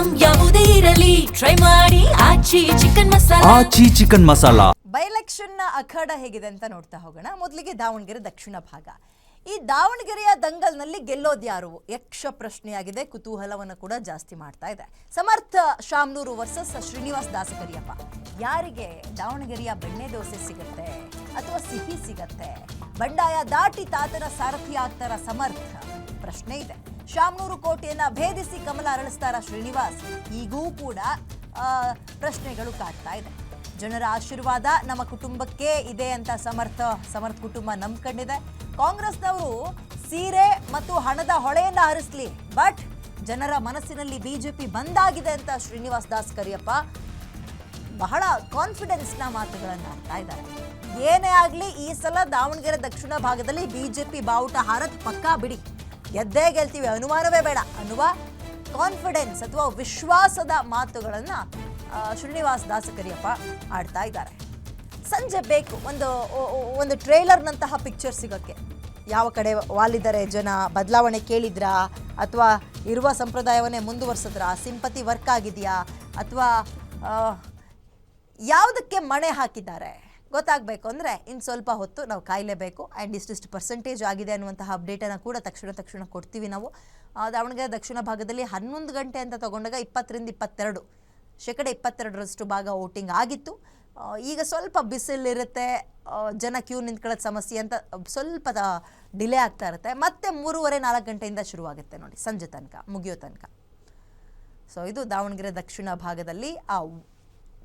Item ಯಾವುದೇ ಇರಲಿ try ಮಾಡಿ ಆಚಿ ಚಿಕನ್ ಮಸಾಲಾ. ಬೈ ಎಲೆಕ್ಷನ್ ನ ಅಖಾಡ ಹೇಗಿದೆ ಅಂತ ನೋಡ್ತಾ ಹೋಗೋಣ. ಮೊದಲಿಗೆ ದಾವಣಗೆರೆ ದಕ್ಷಿಣ ಭಾಗ. ಈ ದಾವಣಗೆರೆಯ ದಂಗಲ್ನಲ್ಲಿ ಗೆಲ್ಲೋದ್ಯಾರು ಯಕ್ಷ ಪ್ರಶ್ನೆಯಾಗಿದೆ, ಕುತೂಹಲವನ್ನು ಕೂಡ ಜಾಸ್ತಿ ಮಾಡ್ತಾ ಇದೆ. ಸಮರ್ಥ ಶಾಮ್ನೂರು ವರ್ಸಸ್ ಶ್ರೀನಿವಾಸ್ ದಾಸಕರಿಯಪ್ಪ. ಯಾರಿಗೆ ದಾವಣಗೆರೆಯ ಬೆಣ್ಣೆ ದೋಸೆ ಸಿಗುತ್ತೆ ಅಥವಾ ಸಿಹಿ ಸಿಗತ್ತೆ? ಬಂಡಾಯ ದಾಟಿ ತಾತನ ಸಾರಥಿ ಆಗ್ತಾರ ಸಮರ್ಥ? ಪ್ರಶ್ನೆ ಇದೆ. ಶಾಮ್ನೂರು ಕೋಟೆಯನ್ನ ಭೇದಿಸಿ ಕಮಲ ಅರಳಿಸ್ತಾರ ಶ್ರೀನಿವಾಸ್? ಈಗೂ ಕೂಡ ಪ್ರಶ್ನೆಗಳು ಕಾಡ್ತಾ ಇದೆ. ಜನರ ಆಶೀರ್ವಾದ ನಮ್ಮ ಕುಟುಂಬಕ್ಕೆ ಇದೆ ಅಂತ ಸಮರ್ಥ ಕುಟುಂಬ ನಂಬ್ಕೊಂಡಿದೆ. ಕಾಂಗ್ರೆಸ್ನವರು ಸೀರೆ ಮತ್ತು ಹಣದ ಹೊಳೆಯನ್ನ ಹರಿಸ್ಲಿ, ಬಟ್ ಜನರ ಮನಸ್ಸಿನಲ್ಲಿ ಬಿಜೆಪಿ ಬಂದಾಗಿದೆ ಅಂತ ಶ್ರೀನಿವಾಸ್ ದಾಸ್ ಕರಿಯಪ್ಪ ಬಹಳ ಕಾನ್ಫಿಡೆನ್ಸ್ನ ಮಾತುಗಳನ್ನು ಆಡ್ತಾ ಇದ್ದಾರೆ. ಏನೇ ಆಗಲಿ ಈ ಸಲ ದಾವಣಗೆರೆ ದಕ್ಷಿಣ ಭಾಗದಲ್ಲಿ ಬಿಜೆಪಿ ಬಾವುಟ ಹಾರತ್ ಪಕ್ಕಾ ಬಿಡಿ, ಗೆದ್ದೇ ಗೆಲ್ತೀವಿ, ಅನುಮಾನವೇ ಬೇಡ ಅನ್ನುವ ಕಾನ್ಫಿಡೆನ್ಸ್ ಅಥವಾ ವಿಶ್ವಾಸದ ಮಾತುಗಳನ್ನು ಶ್ರೀನಿವಾಸ್ ದಾಸಕರಿಯಪ್ಪ ಆಡ್ತಾ ಇದ್ದಾರೆ. ಸಂಜೆ ಬೇಕು ಒಂದು ಟ್ರೇಲರ್ನಂತಹ ಪಿಕ್ಚರ್ ಸಿಗೋಕ್ಕೆ. ಯಾವ ಕಡೆ ವಾಲಿದ್ದಾರೆ ಜನ, ಬದಲಾವಣೆ ಕೇಳಿದ್ರಾ ಅಥವಾ ಇರುವ ಸಂಪ್ರದಾಯವನ್ನೇ ಮುಂದುವರ್ಸಿದ್ರಾ, ಸಿಂಪತಿ ವರ್ಕ್ ಆಗಿದೆಯಾ ಅಥವಾ ಯಾವುದಕ್ಕೆ ಮಣೆ ಹಾಕಿದ್ದಾರೆ ಗೊತ್ತಾಗಬೇಕು ಅಂದರೆ ಇನ್ನು ಸ್ವಲ್ಪ ಹೊತ್ತು ನಾವು ಕಾಯಲೇಬೇಕು. ಆ್ಯಂಡ್ ಇಷ್ಟಿಷ್ಟು ಪರ್ಸೆಂಟೇಜ್ ಆಗಿದೆ ಅನ್ನುವಂತಹ ಅಪ್ಡೇಟನ್ನು ಕೂಡ ತಕ್ಷಣ ಕೊಡ್ತೀವಿ ನಾವು. ದಾವಣಗೆರೆ ದಕ್ಷಿಣ ಭಾಗದಲ್ಲಿ 11 ಗಂಟೆ ಅಂತ ತಗೊಂಡಾಗ 20-22% ಭಾಗ ವೋಟಿಂಗ್ ಆಗಿತ್ತು. ಈಗ ಸ್ವಲ್ಪ ಬಿಸಿಲಿರುತ್ತೆ, ಜನ ಕ್ಯೂ ನಿಂತ್ಕೊಳ್ಳೋದು ಸಮಸ್ಯೆ ಅಂತ ಸ್ವಲ್ಪ ಡಿಲೇ ಆಗ್ತಾ ಇರುತ್ತೆ. ಮತ್ತೆ 3:30-4 ಗಂಟೆಯಿಂದ ಶುರುವಾಗುತ್ತೆ ನೋಡಿ, ಸಂಜೆ ತನಕ ಮುಗಿಯೋ ತನಕ. ಸೊ ಇದು ದಾವಣಗೆರೆ ದಕ್ಷಿಣ ಭಾಗದಲ್ಲಿ ಆ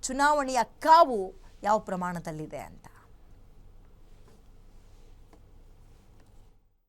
ಚುನಾವಣೆಯ ಕಾವು ಯಾವ ಪ್ರಮಾಣದಲ್ಲಿದೆ ಅಂತ.